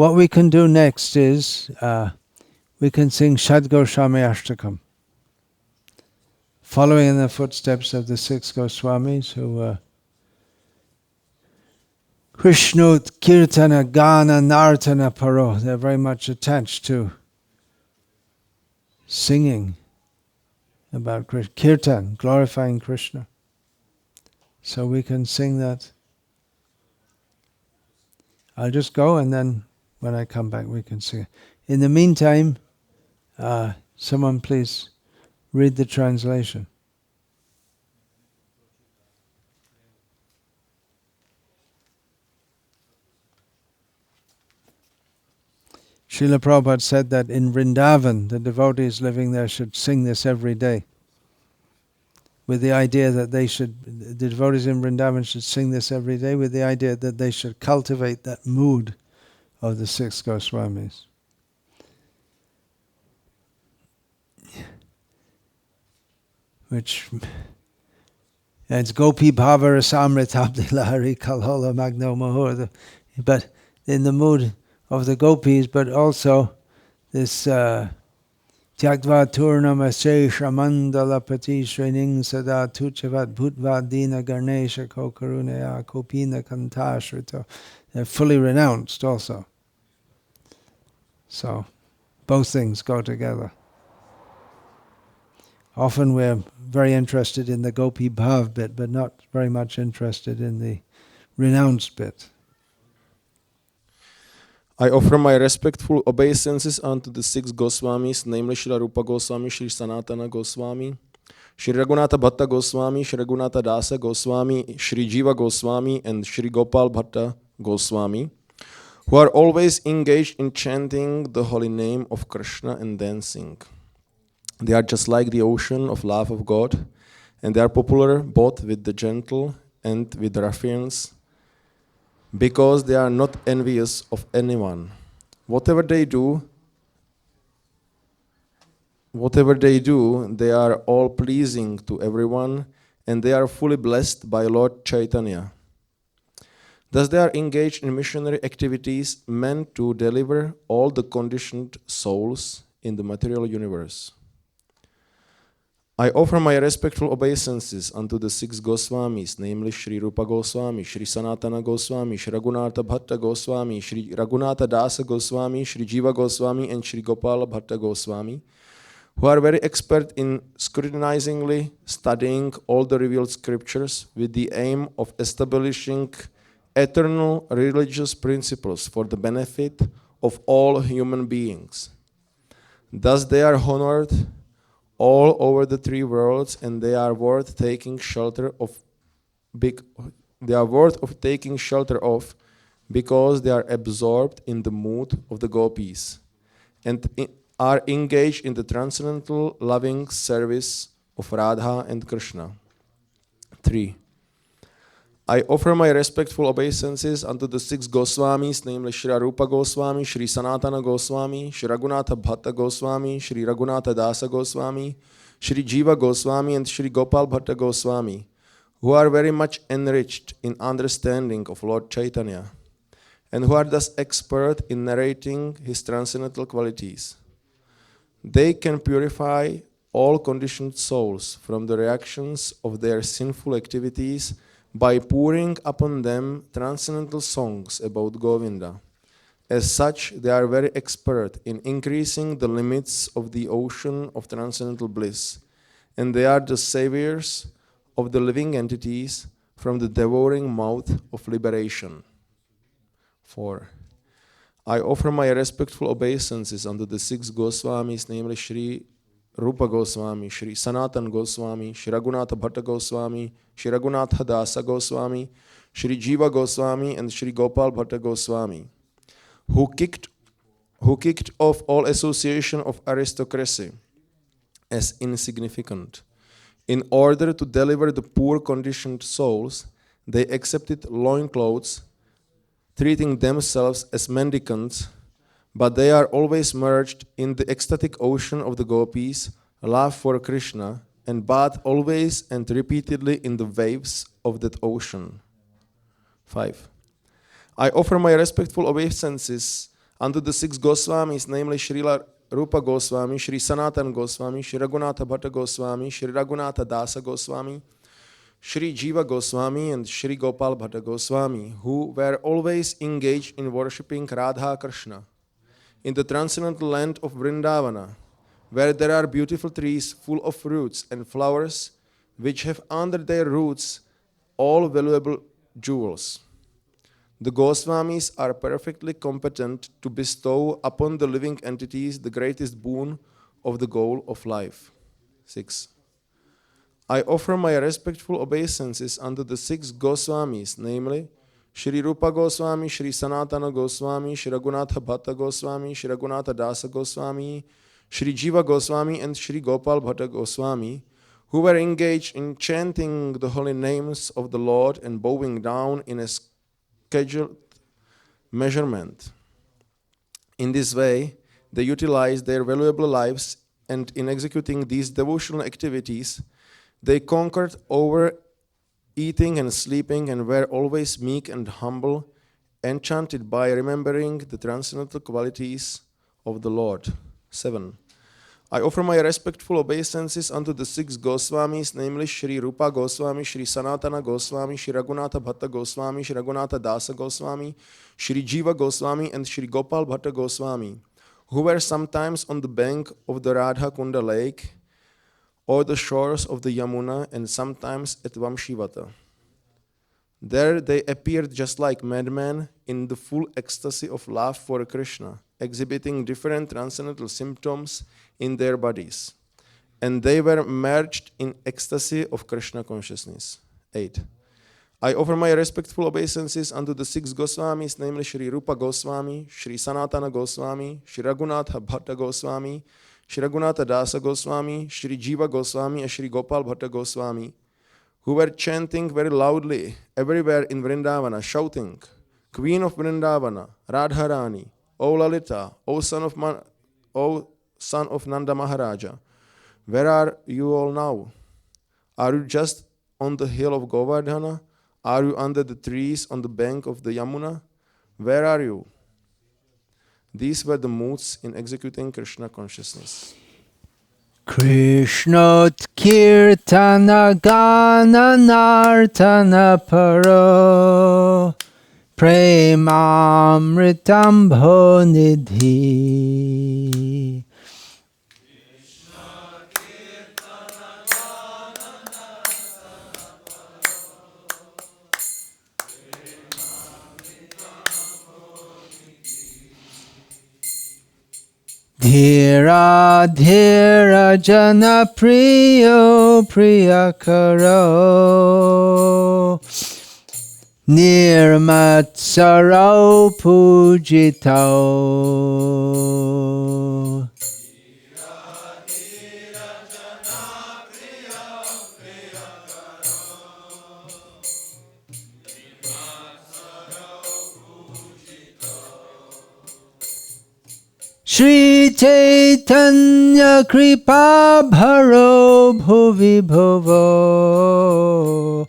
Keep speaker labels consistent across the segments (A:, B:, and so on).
A: What we can do next is we can sing Shad Goswami Ashtakam, following in the footsteps of the 6 Goswamis who Krishna Kirtana Gana Nartana Paro. They're very much attached to singing about Krishna. Kirtan, glorifying Krishna. So we can sing that. I'll just go and then when I come back we can sing it. In the meantime, someone please read the translation. Srila Prabhupada said that in Vrindavan, the devotees living there should sing this every day, with the idea that the devotees in Vrindavan should sing this every day with the idea that they should cultivate that mood of the 6 Goswamis. Which, it's Gopi Bhava Rasamritabdi Lahari Kalhola Magno Mahur, but in the mood of the gopis, but also this Tyaktva Turnamase Shramandala Pati Shrening Sada Tuchavat Bhutva Dina Ganesha Kokarunaya Kopina Kantashrita. They're fully renounced also. So both things go together. Often we're very interested in the Gopi Bhav bit, but not very much interested in the renounced bit.
B: I offer my respectful obeisances unto the 6 Goswamis, namely Srila Rupa Goswami, Sri Sanatana Goswami, Sri Raghunatha Bhatta Goswami, Sri Raghunatha Dasa Goswami, Sri Jiva Goswami, and Sri Gopal Bhatta Goswami, who are always engaged in chanting the holy name of Krishna and dancing. They are just like the ocean of love of God, and they are popular both with the gentle and with the ruffians, because they are not envious of anyone. Whatever they do, they are all pleasing to everyone, and they are fully blessed by Lord Chaitanya. Thus they are engaged in missionary activities meant to deliver all the conditioned souls in the material universe. I offer my respectful obeisances unto the 6 Goswamis, namely Sri Rupa Goswami, Sri Sanatana Goswami, Sri Raghunatha Bhatta Goswami, Sri Raghunatha Dasa Goswami, Sri Jiva Goswami, and Sri Gopala Bhatta Goswami, who are very expert in scrutinizingly studying all the revealed scriptures with the aim of establishing eternal religious principles for the benefit of all human beings. Thus they are honored all over the 3 worlds, and they are worth taking shelter of because they are absorbed in the mood of the gopis and are engaged in the transcendental loving service of Radha and Krishna. 3. I offer my respectful obeisances unto the 6 Goswamis, namely Sri Rupa Goswami, Sri Sanatana Goswami, Sri Raghunatha Bhatta Goswami, Sri Raghunatha Dasa Goswami, Sri Jiva Goswami, and Sri Gopal Bhatta Goswami, who are very much enriched in understanding of Lord Chaitanya, and who are thus expert in narrating his transcendental qualities. They can purify all conditioned souls from the reactions of their sinful activities by pouring upon them transcendental songs about Govinda. As such, they are very expert in increasing the limits of the ocean of transcendental bliss, and they are the saviors of the living entities from the devouring mouth of liberation. 4. I offer my respectful obeisances unto the 6 Goswamis, namely Sri Rupa Goswami, Sri Sanatan Goswami, Sri Raghunatha Bhatta Goswami, Sri Raghunatha Dasa Goswami, Sri Jiva Goswami, and Sri Gopal Bhatta Goswami, who kicked off all association of aristocracy as insignificant. In order to deliver the poor conditioned souls, they accepted loincloths, treating themselves as mendicants, but they are always merged in the ecstatic ocean of the gopis, love for Krishna, and bathe always and repeatedly in the waves of that ocean. 5. I offer my respectful obeisances unto the 6 Goswamis, namely Srila Rupa Goswami, Sri Sanatan Goswami, Sri Raghunatha Bhatta Goswami, Sri Raghunatha Dasa Goswami, Sri Jiva Goswami and Sri Gopal Bhatta Goswami, who were always engaged in worshipping Radha Krishna. In the transcendental land of Vrindavana, where there are beautiful trees full of fruits and flowers, which have under their roots all valuable jewels. The Goswamis are perfectly competent to bestow upon the living entities the greatest boon of the goal of life. 6. I offer my respectful obeisances unto the 6 Goswamis, namely Shri Rupa Goswami, Shri Sanatana Goswami, Shri Raghunatha Bhatta Goswami, Shri Raghunatha Dasa Goswami, Shri Jiva Goswami and Shri Gopal Bhatta Goswami, who were engaged in chanting the holy names of the Lord and bowing down in a scheduled measurement. In this way, they utilized their valuable lives, and in executing these devotional activities, they conquered over eating and sleeping and were always meek and humble, enchanted by remembering the transcendental qualities of the Lord. 7. I offer my respectful obeisances unto the 6 Goswamis, namely Shri Rupa Goswami, Shri Sanatana Goswami, Shri Raghunatha Bhatta Goswami, Shri Raghunatha Dasa Goswami, Shri Jiva Goswami and Shri Gopal Bhatta Goswami, who were sometimes on the bank of the Radha Kunda lake or the shores of the Yamuna and sometimes at Vamshivata. There they appeared just like madmen in the full ecstasy of love for Krishna, exhibiting different transcendental symptoms in their bodies. And they were merged in ecstasy of Krishna consciousness. 8. I offer my respectful obeisances unto the 6 Goswamis, namely Shri Rupa Goswami, Shri Sanatana Goswami, Shri Raghunatha Bhatta Goswami, Shri Raghunatha Dasa Goswami, Shri Jiva Goswami and Shri Gopal Bhatta Goswami, who were chanting very loudly everywhere in Vrindavana, shouting, Queen of Vrindavana, Radharani, O Lalita, O son of Nanda Maharaja, where are you all now? Are you just on the hill of Govardhana? Are you under the trees on the bank of the Yamuna? Where are you? These were the moods in executing Krishna consciousness.
A: Krishna Kirtana Gana Nartana Paro Premamritam Bhonidhi. Dhira dhira jana priyo priyakaro nirmatsaro pujito. Shri Chaitanya Kripa Bharo Bhuvi Bhuvo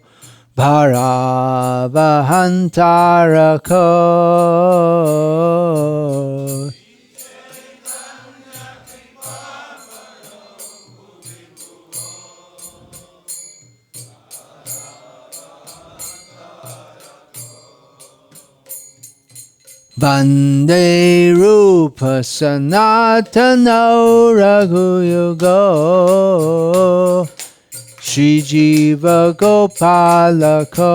A: Bharavahantarako. Vande Rupa Sanatana Raghuyugo Shri Jiva Gopalako.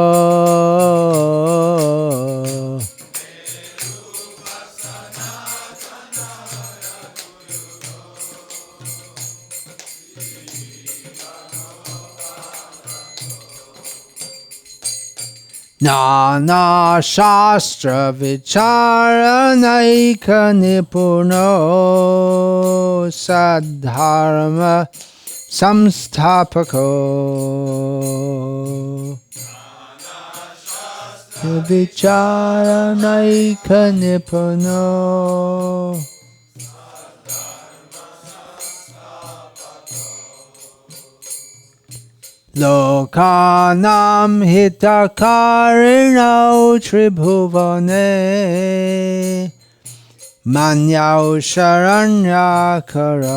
A: Nana Shastra Vicharanaika Nipuno Sadharma Samstapako. Vicharanaika Nipuno Lokanam hitakarino tribhuvane Manyao Sharanya Karo.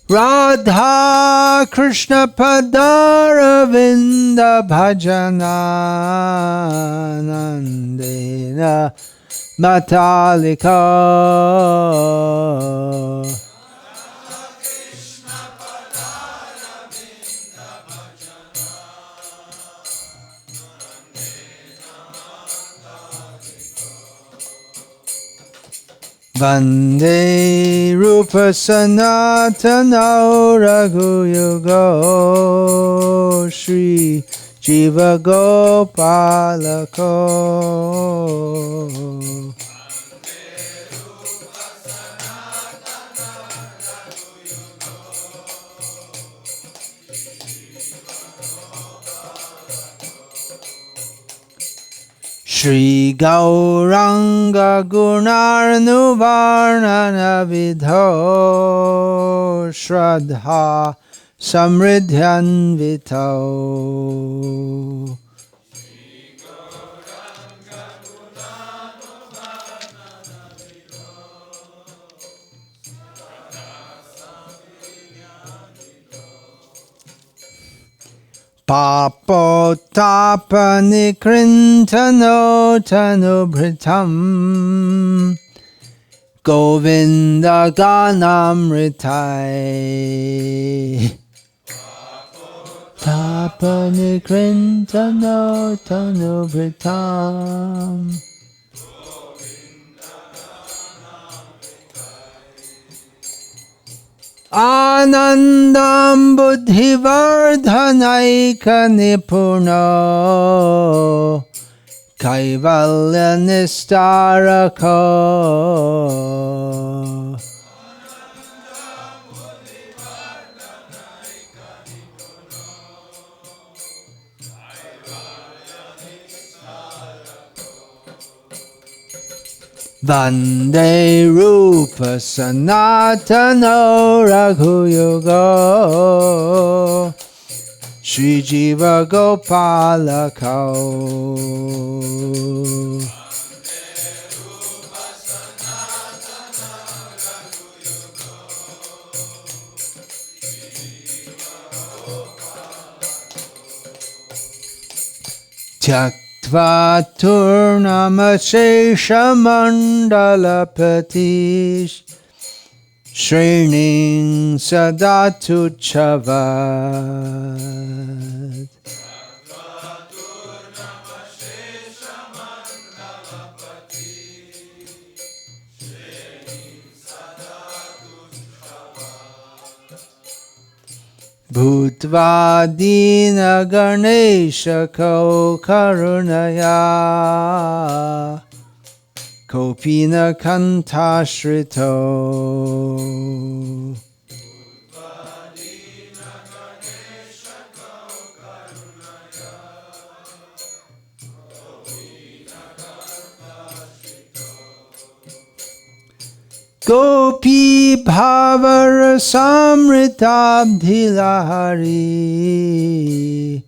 A: Radha Krishna Padaravinda Bhajana Nandena Matalika. Vande Rupa Sanatana Raghuyugo Shri Jiva Gopalako. Shri Gauranga Gunarnuvarnana Vidho Shraddha Samridhyan Vito. Papo tapa nikrintano tanubhritam Govinda ganamritai. Tapa nikrintano tanubhritam Anandam buddhivardhanaika nipuno Kaivalya nistarako. Vande Rupa Sanatana Raghuyugo Shri Jiva Gopalako. Tyaktva turnamashesha mandalapatish Shrening sadatu chavad. Bhutva dina ganesha ko karunaya Kopina kantashrito. Gopi bhavara samritabdhilahari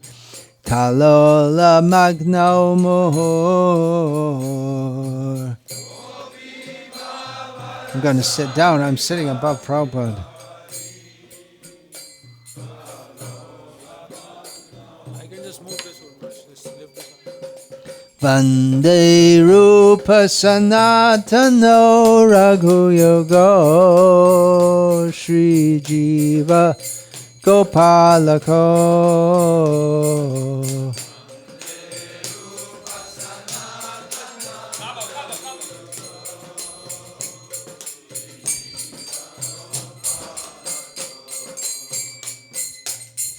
A: Kalola magno mohor. I'm going to sit down. I'm sitting above Prabhupada.
C: I can just move this one. Just lift this up.
A: Vande Rupa Sanatano Raghuyugo Shri Jiva Gopalako.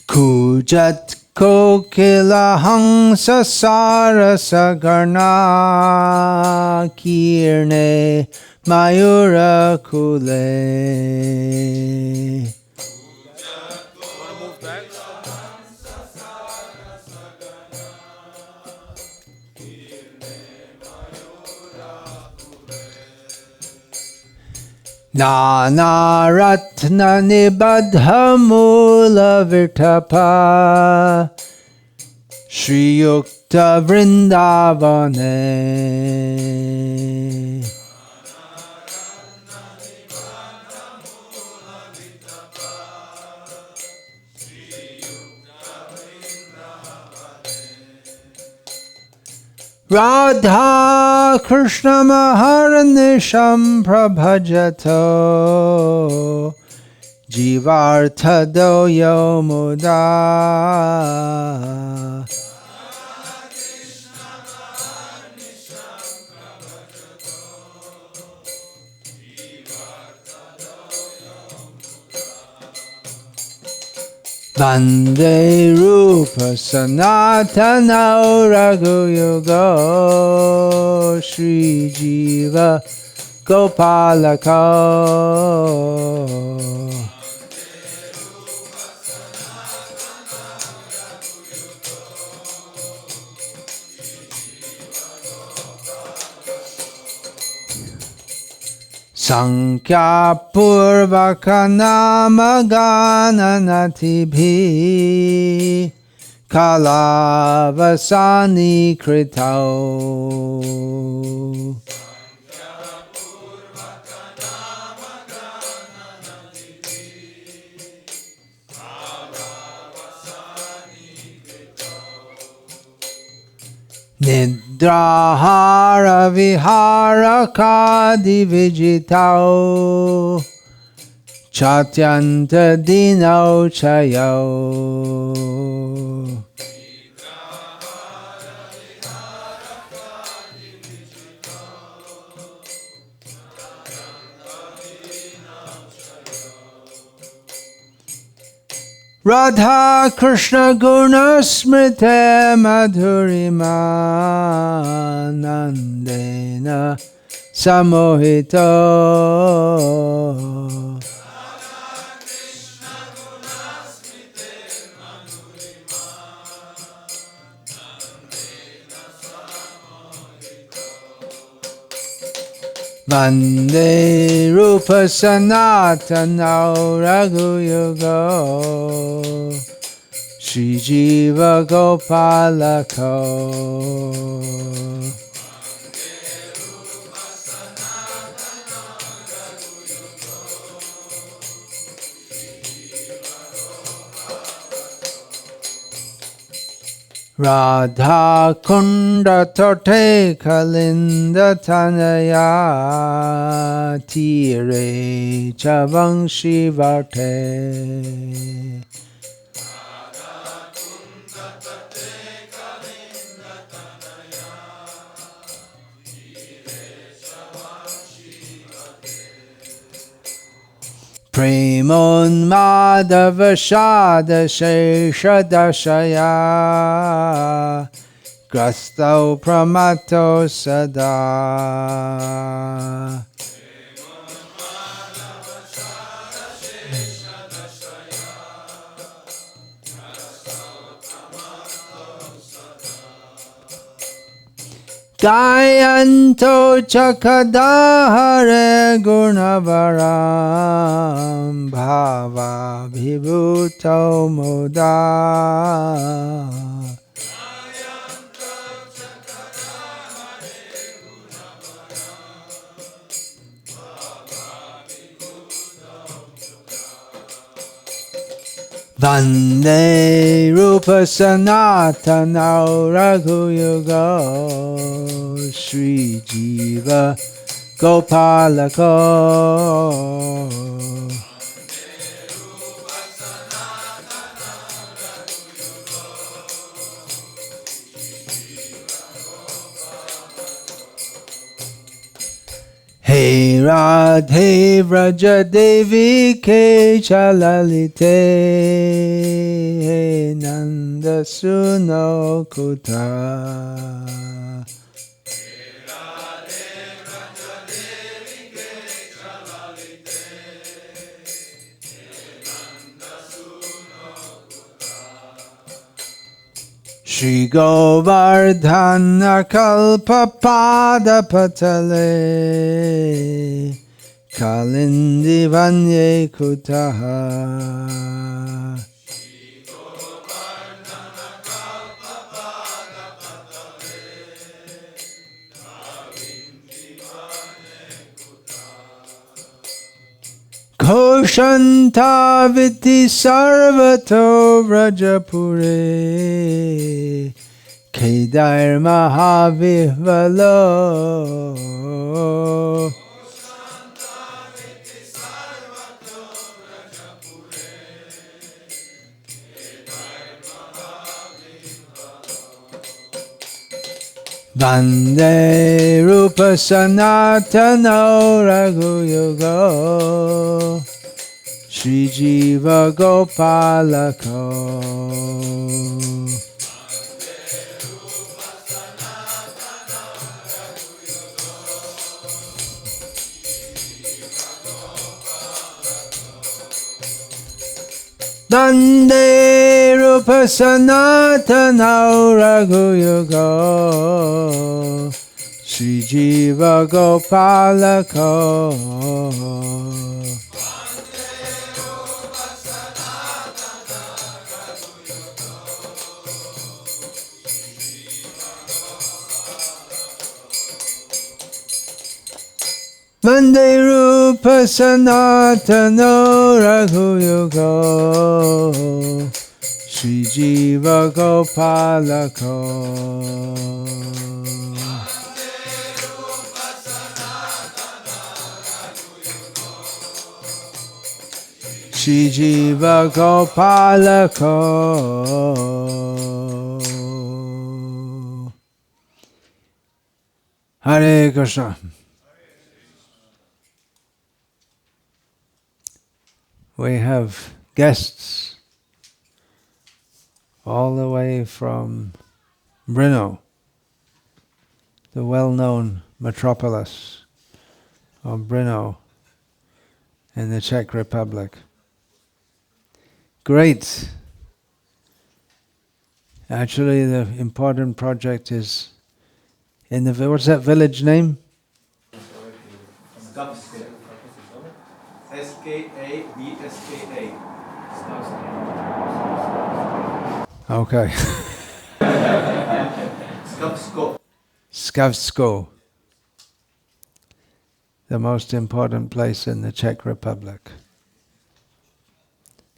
A: Kujat kokila hangsa sarasa garna kirne mayura kule.
C: Want to move back?
A: Nana Ratna Nibadha Mula Virtapa Shri Yukta Vrindavane Radha Krishna Maharanisham Prabhajato Jivartha Doyo Muda Vande Rupa Sanatana Raghuyugo Shri Jiva Gopalako Sankhya Purvaka Nama Gananatibhi Kalavasani Kritao Nidrahara Vihara Kadi Vijitao Chatyanta Dino Chayo Radha Krishna Guna Smrite Madhurima Nandena Samohito Vande Rupa Sanatana Raghuyugo Shri Jiva Gopalako Radha Kunda Tote Kalinda Tanaya Tire Chavangshi Varte Premon Madhava Shada Shesha Dashaya Grastau Pramato Sada Gayanto Chakadahare Gunavaram Bhava Vibhuto Muda Vande Rupa Sanatana Raghuyugo Shri Jiva Gopalako Hey Radhe Vraja Devi Ke Chalalite Hey Nanda Suno Kuta Shri Govardhana Kalpa Pada Patale Kalindi Vanye Kutaha. Koshanta Viti Sarvato Vrajapure Kedar Mahavihvalo. Vande Rupa Sanatano Raghuyugo Sri Jiva Gopalako. Vande Rupa Sanatana Raghuyugo Sri Jiva Gopalako. Vande Rupa Sanatana Raghuyugo Sri Jiva Gopalako. Sri Jiva Gopalako. Hare Krishna. We have guests all the way from Brno, the well-known metropolis of Brno in the Czech Republic. Great. Actually, the important project is in the, what's that village name?
D: Skavska.
A: Okay.
D: Skavsko.
A: Skavsko, the most important place in the Czech Republic,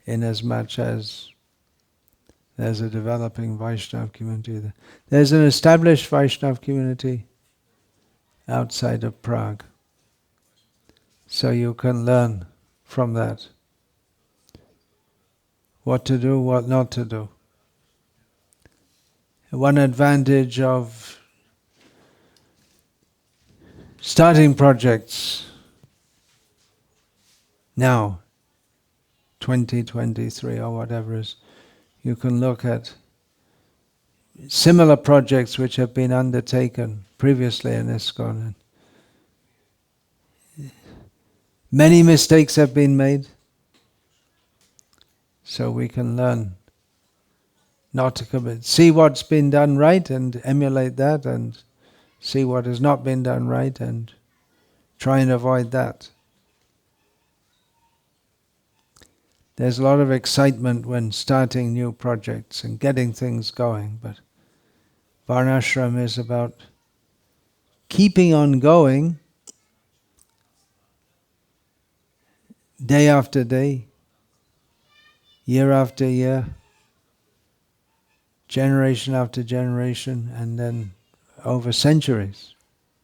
A: inasmuch as there's a developing Vaishnava community there. There's an established Vaishnava community outside of Prague, so you can learn from that what to do, what not to do. One advantage of starting projects now, 2023 or whatever is, you can look at similar projects which have been undertaken previously in ISKCON. Many mistakes have been made, so we can learn not to commit. See what's been done right and emulate that, and see what has not been done right and try and avoid that. There's a lot of excitement when starting new projects and getting things going, but Varnashram is about keeping on going day after day, year after year, generation after generation, and then over centuries.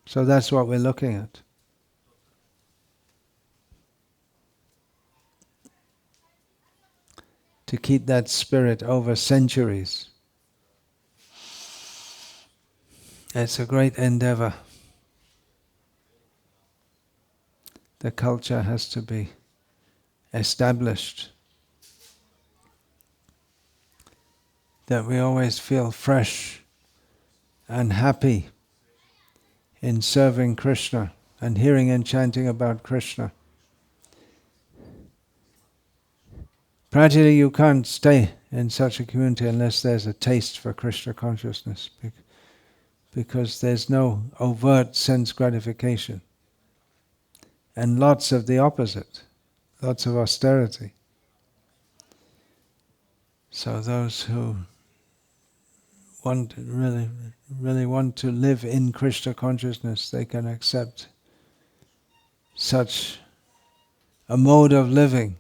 A: So that's what we're looking at. To keep that spirit over centuries. It's a great endeavor. The culture has to be established. That we always feel fresh and happy in serving Krishna and hearing and chanting about Krishna. Practically you can't stay in such a community unless there's a taste for Krishna consciousness, because there's no overt sense gratification. and lots of the opposite, lots of austerity. So those who really want to live in Krishna consciousness, they can accept such a mode of living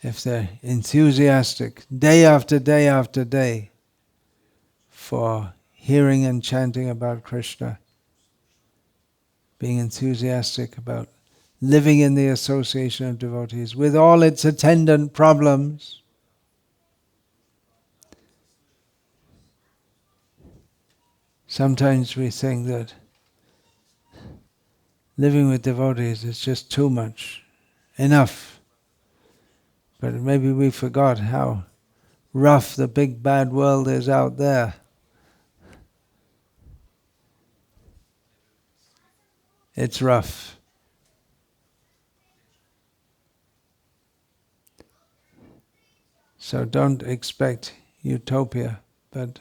A: if they're enthusiastic day after day after day for hearing and chanting about Krishna, being enthusiastic about living in the association of devotees with all its attendant problems. Sometimes we think that living with devotees is just too much, enough. But maybe we forgot how rough the big bad world is out there. It's rough. So don't expect utopia, but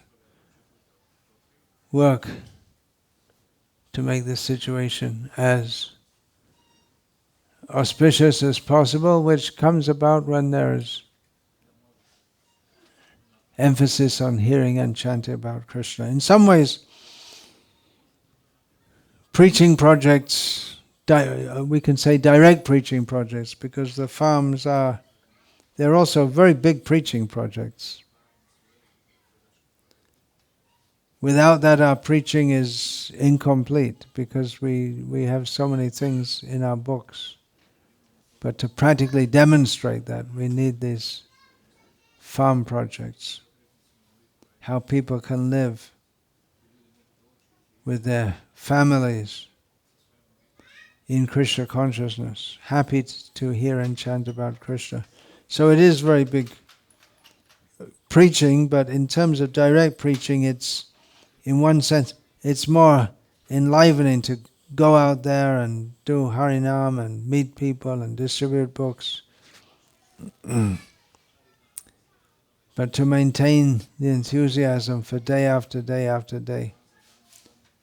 A: work to make the situation as auspicious as possible, which comes about when there is emphasis on hearing and chanting about Krishna. In some ways, preaching projects, we can say direct preaching projects, because the farms they're also very big preaching projects. Without that, our preaching is incomplete, because we have so many things in our books. But to practically demonstrate that, we need these farm projects. How people can live with their families in Krishna consciousness, happy to hear and chant about Krishna. So it is very big preaching, but in terms of direct preaching, it's, in one sense, it's more enlivening to go out there and do Harinam and meet people and distribute books. But to maintain the enthusiasm for day after day after day,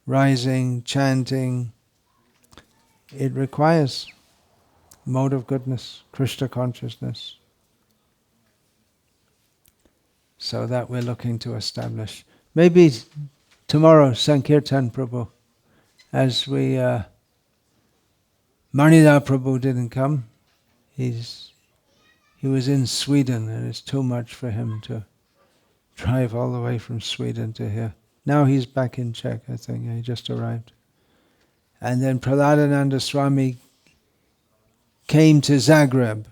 A: rising, chanting, it requires mode of goodness, Krishna consciousness. So that we're looking to establish. Maybe tomorrow, Sankirtan Prabhu, as we, Manidhar Prabhu didn't come. He was in Sweden, and it's too much for him to drive all the way from Sweden to here. Now he's back in Czech, I think. He just arrived. And then Prahladananda Swami came to Zagreb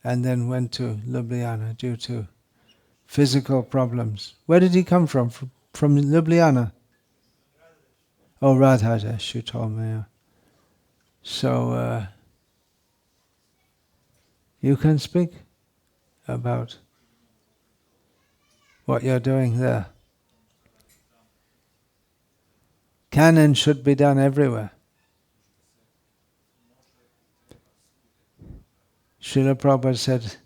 A: and then went to Ljubljana due to physical problems. Where did he come from? From Ljubljana? Oh, Radhadesh, you told me. Yeah. So, you can speak about what you're doing there. Can and should be done everywhere. Srila Prabhupada said,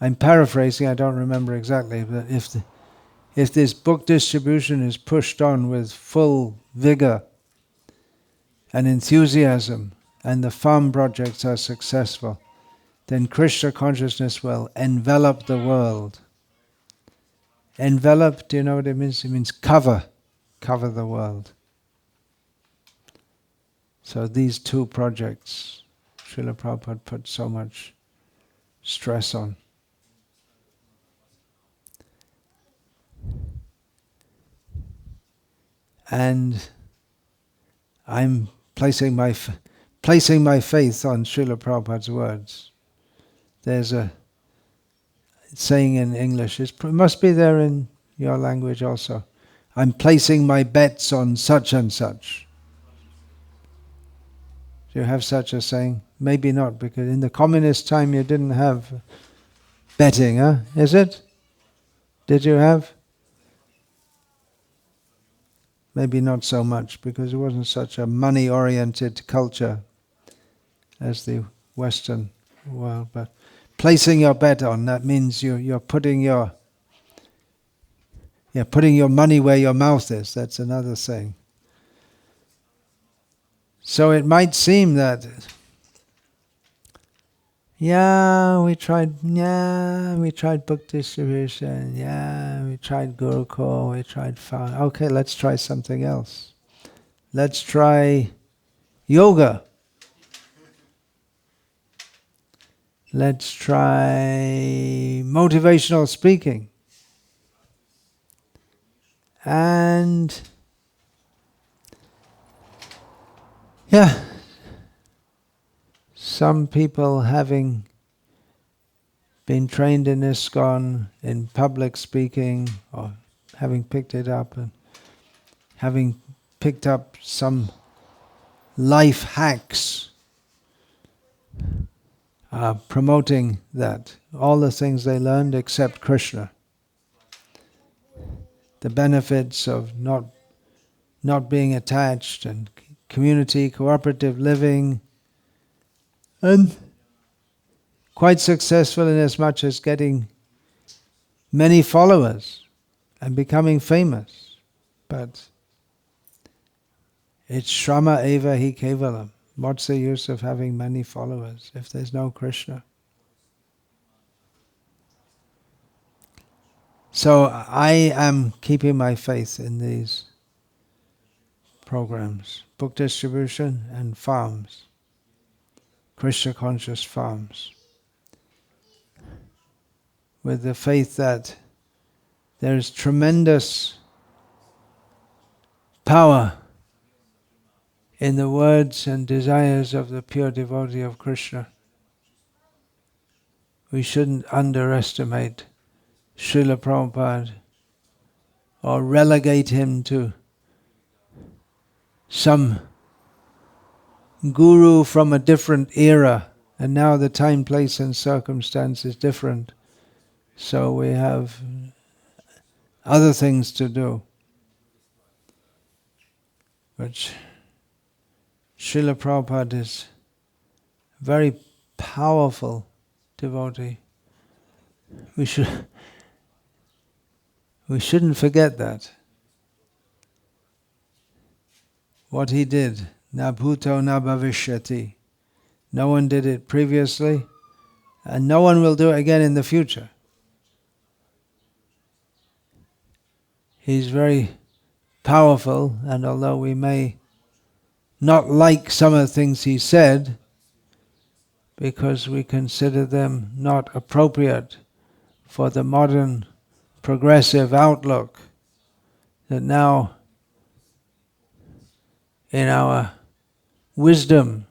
A: I'm paraphrasing, I don't remember exactly, but if this book distribution is pushed on with full vigor and enthusiasm, and the farm projects are successful, then Krishna consciousness will envelop the world. Envelop, do you know what it means? It means cover the world. So these two projects, Srila Prabhupada put so much stress on. And I'm placing my faith on Srila Prabhupada's words. There's a saying in English, it must be there in your language also. I'm placing my bets on such and such. Do you have such a saying? Maybe not, because in the communist time you didn't have betting, huh? Is it? Did you have? Maybe not so much, because it wasn't such a money-oriented culture as the Western world. But placing your bet on, that means you're putting your money where your mouth is. That's another saying. So it might seem that, we tried book distribution, we tried Gurukul, we tried Found. Okay, let's try something else. Let's try yoga. Let's try motivational speaking. And some people having been trained in ISKCON in public speaking, or having picked it up and having picked up some life hacks, promoting that. All the things they learned except Krishna. The benefits of not being attached, and community, cooperative living, and quite successful in as much as getting many followers and becoming famous. But it's Shrama eva hi kevalam. What's the use of having many followers if there's no Krishna? So I am keeping my faith in these programs, book distribution and farms, Krishna conscious farms, with the faith that there is tremendous power in the words and desires of the pure devotee of Krishna. We shouldn't underestimate Srila Prabhupada or relegate him to some guru from a different era, and now the time, place and circumstance is different, so we have other things to do. But Srila Prabhupada is a very powerful devotee. We shouldn't forget that. What he did, na bhuto na bhavishyati. No one did it previously, and no one will do it again in the future. He's very powerful, and although we may not like some of the things he said, because we consider them not appropriate for the modern progressive outlook, that now in our wisdom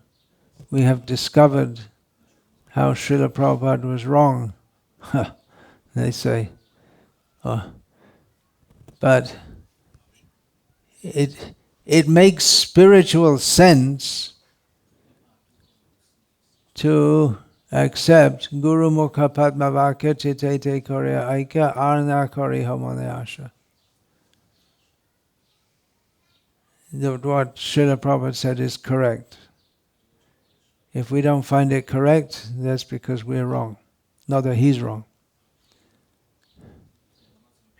A: we have discovered how Srila Prabhupada was wrong, they say. But it makes spiritual sense to accept Guru Mukha Padma Vakya Chitete Korya Aika Arna Kori Homoneasha. What Srila Prabhupada said is correct. If we don't find it correct, that's because we're wrong, not that he's wrong.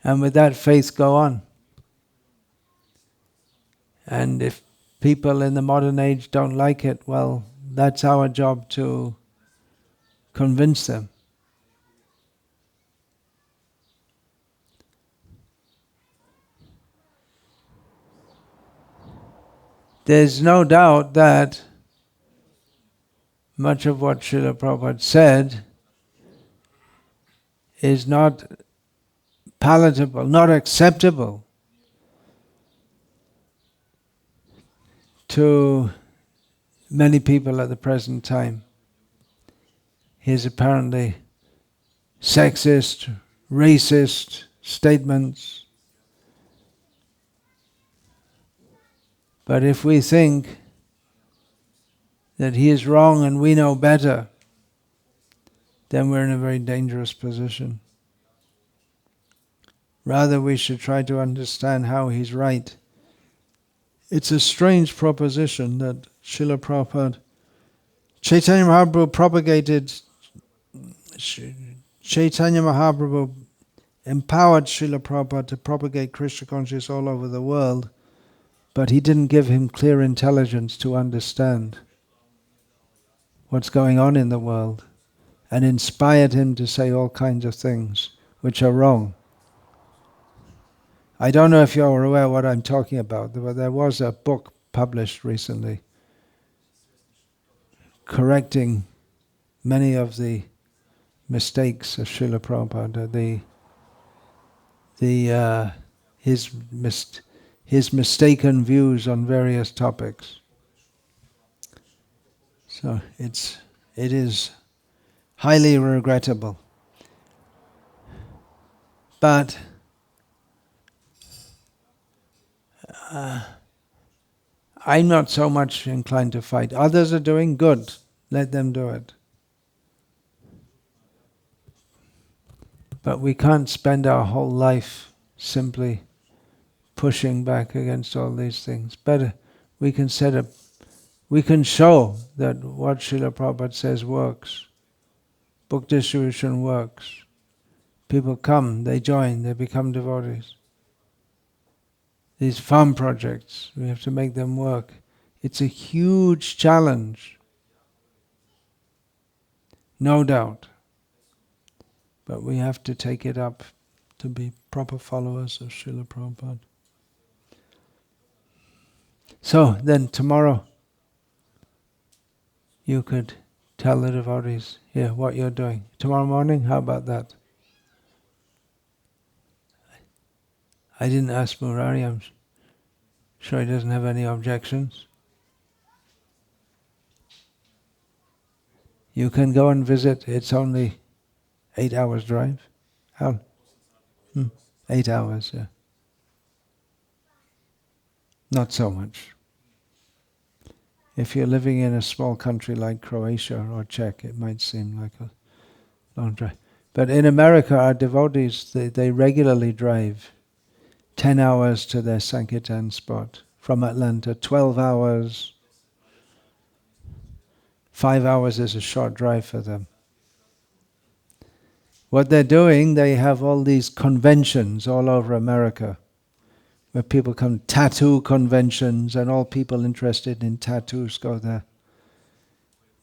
A: And with that faith go on. And if people in the modern age don't like it, well, that's our job to convince them. There's no doubt that much of what Srila Prabhupada said is not palatable, not acceptable to many people at the present time. His apparently sexist, racist statements. But if we think that he is wrong and we know better, then we're in a very dangerous position. Rather, we should try to understand how he's right. It's a strange proposition that Srila Prabhupada, Chaitanya Mahaprabhu propagated, Chaitanya Mahaprabhu empowered Srila Prabhupada to propagate Krishna consciousness all over the world, but he didn't give him clear intelligence to understand what's going on in the world, and inspired him to say all kinds of things which are wrong. I don't know if you're aware what I'm talking about, but there was a book published recently correcting many of the mistakes of Srila Prabhupada, his mistaken views on various topics. So it is highly regrettable. But I'm not so much inclined to fight. Others are doing good. Let them do it. But we can't spend our whole life simply pushing back against all these things. Better we can show that what Srila Prabhupada says works. Book distribution works. People come, they join, they become devotees. These farm projects, we have to make them work. It's a huge challenge, no doubt. But we have to take it up to be proper followers of Srila Prabhupada. So then tomorrow, you could tell the devotees here what you're doing. Tomorrow morning, how about that? I didn't ask Murari, I'm sure he doesn't have any objections. You can go and visit, it's only 8 hours drive. How? 8 hours, yeah. Not so much. If you're living in a small country like Croatia or Czech, it might seem like a long drive. But in America, our devotees, they regularly drive 10 hours to their Sankirtan spot. From Atlanta, 12 hours. 5 hours is a short drive for them. What they're doing, they have all these conventions all over America, where people come, tattoo conventions, and all people interested in tattoos go there.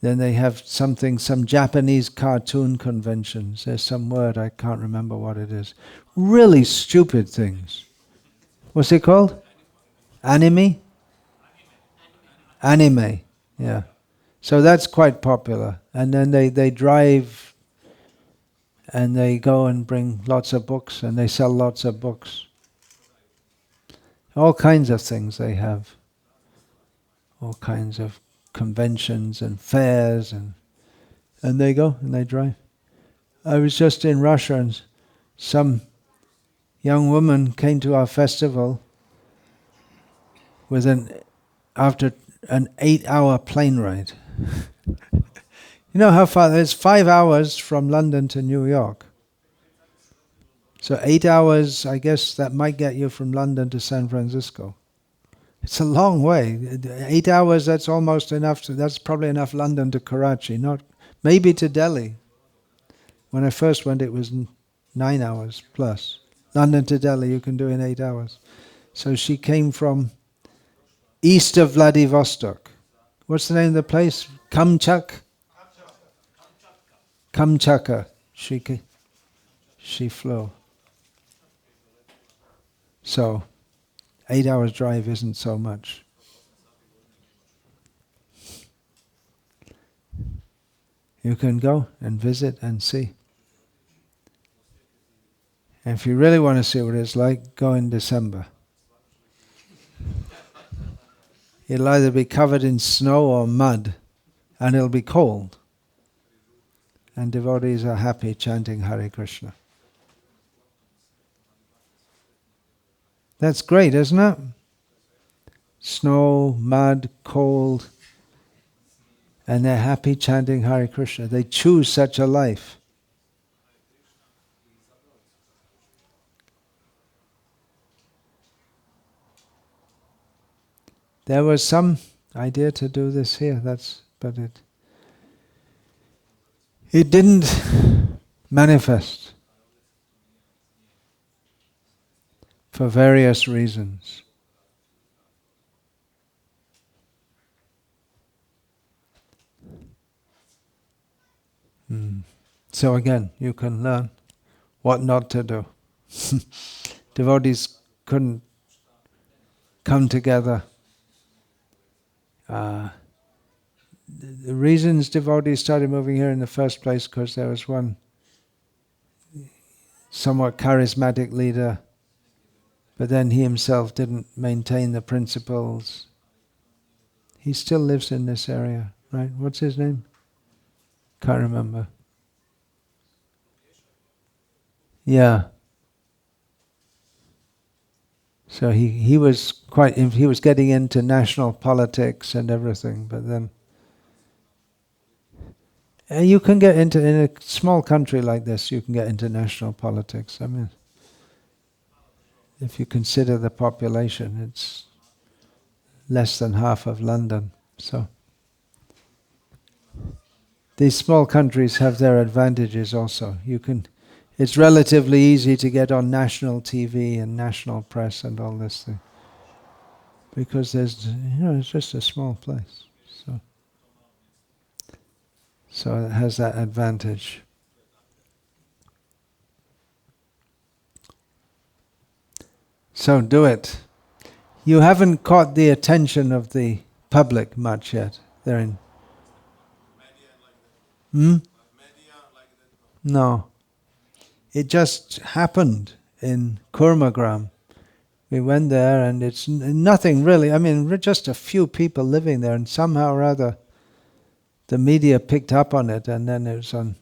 A: Then they have some Japanese cartoon conventions. There's some word, I can't remember what it is. Really stupid things. What's it called? Anime? Anime, yeah. So that's quite popular. And then they drive and they go and bring lots of books and they sell lots of books. All kinds of things they have. All kinds of conventions and fairs and they go and they drive. I was just in Russia and some young woman came to our festival with after an 8-hour plane ride. You know how far? It's 5 hours from London to New York. So 8 hours, I guess that might get you from London to San Francisco. It's a long way. 8 hours, that's almost enough. That's probably enough London to Karachi, not maybe to Delhi. When I first went, it was 9 hours plus. London to Delhi, you can do in 8 hours. So she came from east of Vladivostok. What's the name of the place? Kamchatka. She flew. So 8 hours drive isn't so much. You can go and visit and see. And if you really want to see what it's like, go in December. It'll either be covered in snow or mud, and it'll be cold. And devotees are happy chanting Hare Krishna. That's great, isn't it? Snow, mud, cold, and they're happy chanting Hare Krishna. They choose such a life. There was some idea to do this here, but it didn't manifest for various reasons. So again, you can learn what not to do. Devotees couldn't come together. The reasons devotees started moving here in the first place, because there was one somewhat charismatic leader, but then he himself didn't maintain the principles. He still lives in this area, right? What's his name? Can't remember. Yeah. So he was getting into national politics and everything, but then you can get into, in a small country like this, you can get into national politics. I mean, if you consider the population, it's less than half of London. So these small countries have their advantages also. It's relatively easy to get on national TV and national press and all this thing, because it's just a small place. So it has that advantage. So do it. You haven't caught the attention of the public much yet. They're in. No. It just happened in Kurmagram. We went there and it's nothing really. I mean, just a few people living there, and somehow or other the media picked up on it, and then it was on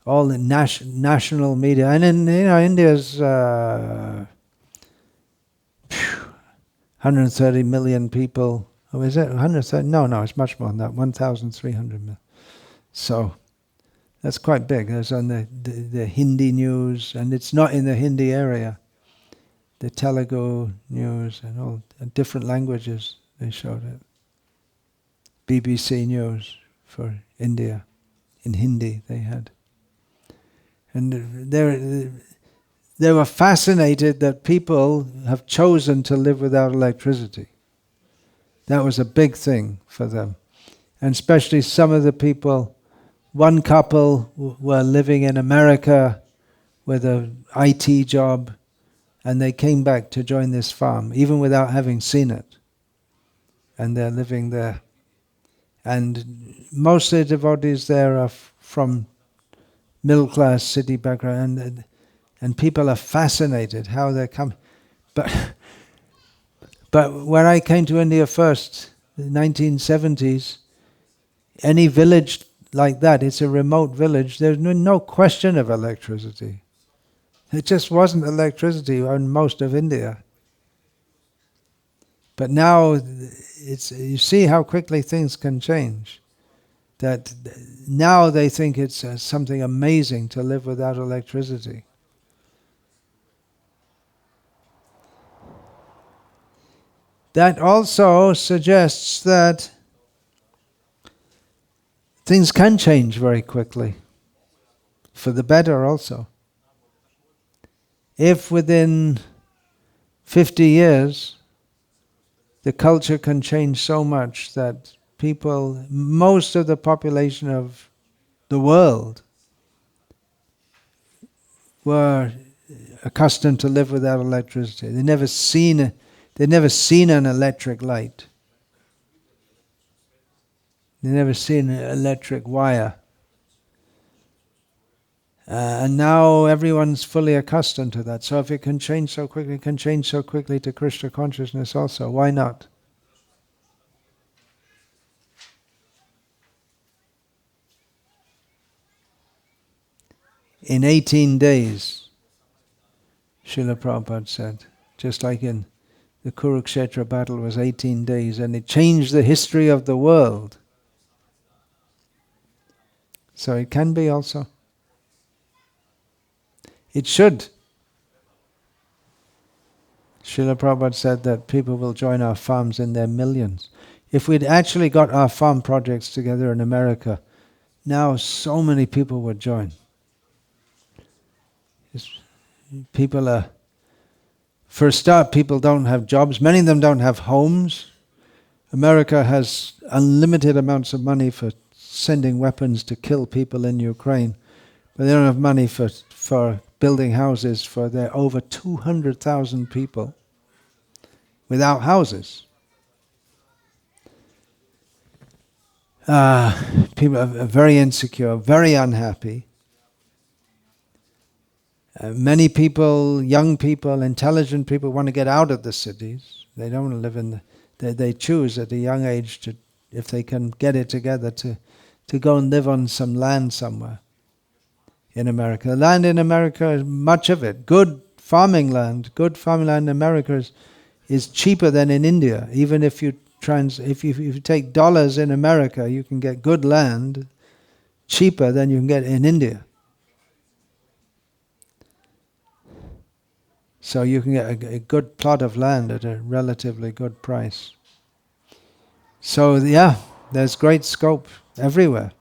A: all the national media. And in India's 130 million people. Oh, is it 130? No, it's much more than that. 1,300 million. So that's quite big. It's on the Hindi news, and it's not in the Hindi area. The Telugu news and all different languages, they showed it. BBC News for India, in Hindi they had. And they were fascinated that people have chosen to live without electricity. That was a big thing for them. And especially some of the people, one couple were living in America with an IT job, and they came back to join this farm, even without having seen it. And they're living there. And most of the devotees there are from middle-class city background, and people are fascinated how they come. But when I came to India first, the 1970s, any village like that, it's a remote village, there's no question of electricity. It just wasn't electricity in most of India. But now, you see how quickly things can change. That now they think it's something amazing to live without electricity. That also suggests that things can change very quickly, for the better also. If within 50 years the culture can change so much that most of the population of the world were accustomed to live without electricity. They'd never seen an electric light. They'd never seen an electric wire. And now everyone's fully accustomed to that. So if it can change so quickly, it can change so quickly to Krishna consciousness also. Why not? In 18 days, Srila Prabhupada said, just like in the Kurukshetra battle was 18 days, and it changed the history of the world. So it can be also. It should. Srila Prabhupada said that people will join our farms in their millions. If we'd actually got our farm projects together in America, now so many people would join. People are, for a start, people don't have jobs. Many of them don't have homes. America has unlimited amounts of money for sending weapons to kill people in Ukraine, but they don't have money for building houses for their over 200,000 people without houses. People are very insecure, very unhappy. Many people, young people, intelligent people, want to get out of the cities. They don't want to live in they choose at a young age to, if they can get it together, to go and live on some land somewhere in America. The land in America, much of it, good farming land in America is cheaper than in India. Even if you take dollars in America, you can get good land cheaper than you can get in India. So you can get a good plot of land at a relatively good price. So yeah, there's great scope everywhere.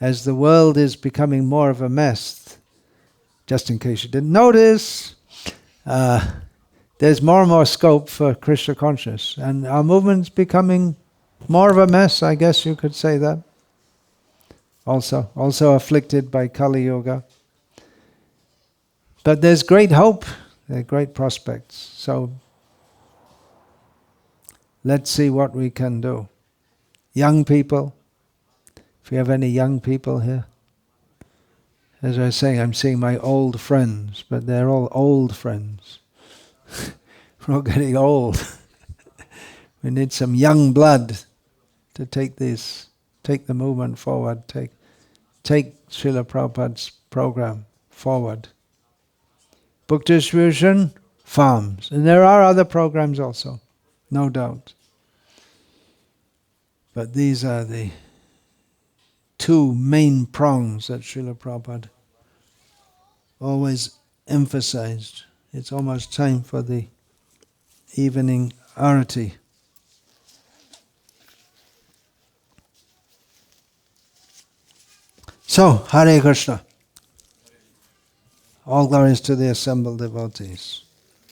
A: As the world is becoming more of a mess, just in case you didn't notice, there's more and more scope for Krishna consciousness. And our movement's becoming more of a mess, I guess you could say that. Also afflicted by Kali Yuga. But there's great hope, there are great prospects. So let's see what we can do. Young people, if we have any young people here. As I was saying, I'm seeing my old friends, but they're all old friends. We're all getting old. We need some young blood to take the movement forward, take Srila Prabhupada's program forward. Book distribution, farms. And there are other programs also, no doubt. But these are the two main prongs that Srila Prabhupada always emphasized. It's almost time for the evening arati. So, Hare Krishna. All glories to the assembled devotees.